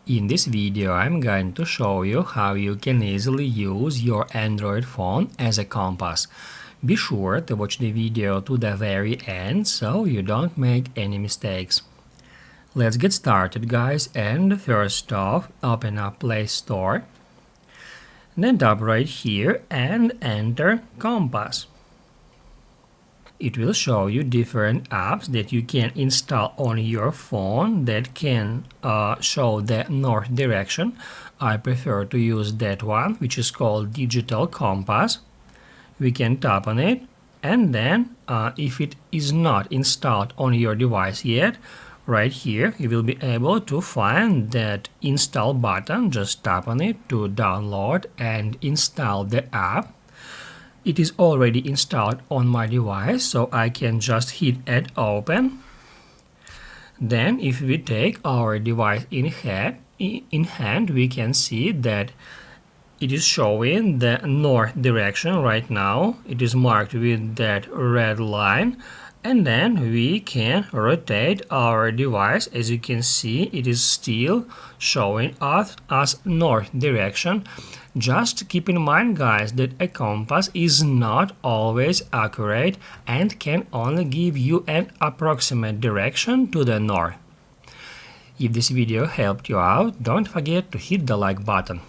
In this video, I'm going to show you how you can easily use your Android phone as a compass. Be sure to watch the video to the very end so you don't make any mistakes. Let's get started, guys, and first off, open up Play Store. Then tap right here and enter Compass. It will show you different apps that you can install on your phone that can show the north direction. I prefer to use that one, which is called Digital Compass. We can tap on it, and then if it is not installed on your device yet, right here you will be able to find that install button. Just tap on it to download and install the app. It is already installed on my device, so I can just hit add open. Then if we take our device in hand, we can see that it is showing the north direction right now. It is marked with that red line, and then we can rotate our device. As you can see, it is still showing us as north direction. Just keep in mind, guys, that a compass is not always accurate and can only give you an approximate direction to the north. If this video helped you out, don't forget to hit the like button.